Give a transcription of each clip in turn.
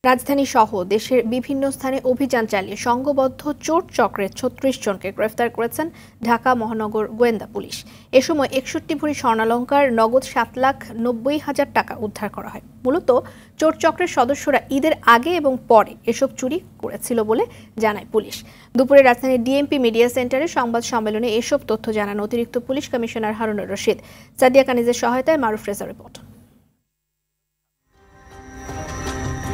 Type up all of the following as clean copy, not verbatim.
রাজধানী সহ দেশের বিভিন্ন স্থানে অভিযান চালিয়ে সংঘবদ্ধ চোর চক্রের ৩৬ জনকে গ্রেফতার করেছেন ঢাকা মহানগর গোয়েন্দা পুলিশ। এ সময় ৬১ ভরি স্বর্ণালংকার, নগদ ৭,৯০,০০০ টাকা উদ্ধার করা হয়। মূলত চোর চক্রের সদস্যরা ঈদের আগে এবং পরে এসব চুরি করেছিল বলে জানায় পুলিশ। দুপুরে রাজধানীর ডিএমপি মিডিয়া সেন্টারে সংবাদ সম্মেলনে এসব তথ্য জানান অতিরিক্ত পুলিশ কমিশনার হারুনুর রশিদ। সাদিয়া কানিজের সহায়তায় মারুফ রেজা রিপোর্ট।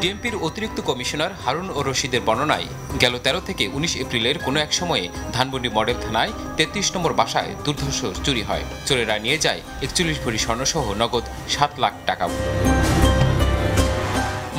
ডিএমপির অতিরিক্ত কমিশনার হারুন ও রশিদের বর্ণনায় গেল ১৩ থেকে ১৯ এপ্রিলের কোনো এক সময়ে ধানমন্ডি মডেল থানায় ৩৩ নম্বর বাসায় দুর্ধর্ষ চুরি হয়। চোরেরা নিয়ে যায় ৪১ ভরি স্বর্ণসহ নগদ ৭ লাখ টাকা।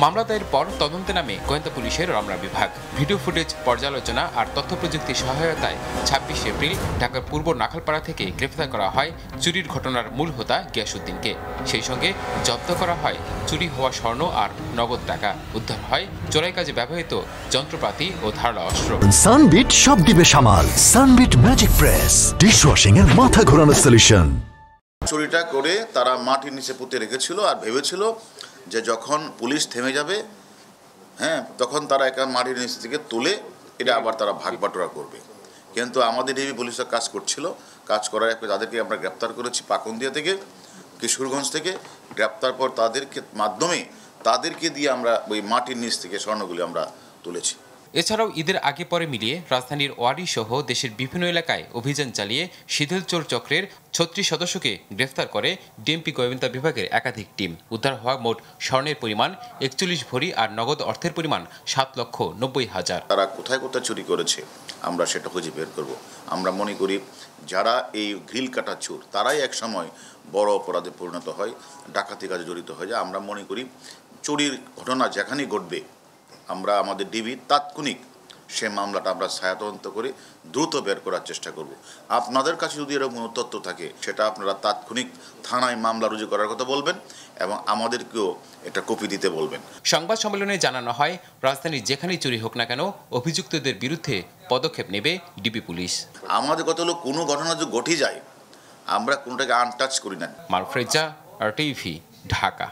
মামলা দায়ের পর তদন্তে নামে গোয়েন্দা পুলিশের রমনা বিভাগ। ভিডিও ফুটেজ পর্যালোচনা আর তথ্য প্রযুক্তির সহায়তায় ২৬ এপ্রিল ঢাকার পূর্ব নাখালপাড়া থেকে গ্রেফতার করা হয় চুরির ঘটনার মূল হোতা গিয়াসউদ্দিনকে। সেই সঙ্গে জব্দ করা হয় চুরি হওয়া স্বর্ণ আর নগদ টাকা। উদ্ধার হয় চোরাই কাজে ব্যবহৃত যন্ত্রপাতি ও ধারালো অস্ত্র। সানবিট সব দিবে সামাল। সানবিট ম্যাজিক প্রেস ডিশওয়াশিং এর মাথা ঘোরানো সলিউশন। চুরিটা করে তারা মাটির নিচে পুঁতে রেখেছিল আর ভেবেছিল যে যখন পুলিশ থেমে যাবে, তখন তারা একটা মাটির নিচ থেকে তুলে এটা আবার তারা ভাগ বাটোয়ারা করবে। কিন্তু আমাদের ডিবি পুলিশের কাজ করছিল, কাজ করার তাদেরকে আমরা গ্রেপ্তার করেছি পাকুন্দিয়া থেকে, কিশোরগঞ্জ থেকে। গ্রেপ্তার পর তাদেরকে দিয়ে আমরা ওই মাটির নিচ থেকে স্বর্ণগুলি আমরা তুলেছি। এছাড়াও ঈদের আগে পরে মিলিয়ে রাজধানীর ওয়ারি সহ দেশের বিভিন্ন এলাকায় অভিযান চালিয়ে শিথিল চোর চক্রের ৩৬ সদস্যকে গ্রেফতার করে ডিএমপি গোয়েন্দা বিভাগের একাধিক টিম। উদ্ধার হওয়া মোট স্বর্ণের পরিমাণ ৪১ ভরি আর নগদ অর্থের পরিমাণ ৭,৯০,০০০। তারা কোথায় কোথায় চুরি করেছে আমরা সেটা খুঁজে বের করব। আমরা মনে করি যারা এই গ্রিল কাটা চোর তারাই এক সময় বড় অপরাধে পরিণত হয়, ডাকাতি কাজে জড়িত হয়ে যায়। আমরা মনে করি চুরির ঘটনা যেখানেই ঘটবে আমরা আমাদের ডিবি তাৎক্ষণিক সে মামলাটা আমরা ছায়াতদন্ত করে দ্রুত বের করার চেষ্টা করব। আপনাদের কাছে যদি এরকম কোনো তথ্য থাকে সেটা আপনারা তাৎক্ষণিক থানায় মামলা রুজু করার কথা বলবেন এবং আমাদেরকেও এটা কপি দিতে বলবেন। সংবাদ সম্মেলনে জানানো হয়, রাজধানীর যেখানেই চুরি হোক না কেন অভিযুক্তদের বিরুদ্ধে পদক্ষেপ নেবে ডিবি পুলিশ। আমাদের কথা হলো কোনো ঘটনা যদি ঘটে যায় আমরা কোনোটাকে আনটাচ করি না। মারুফ রেজা, RTV, ঢাকা।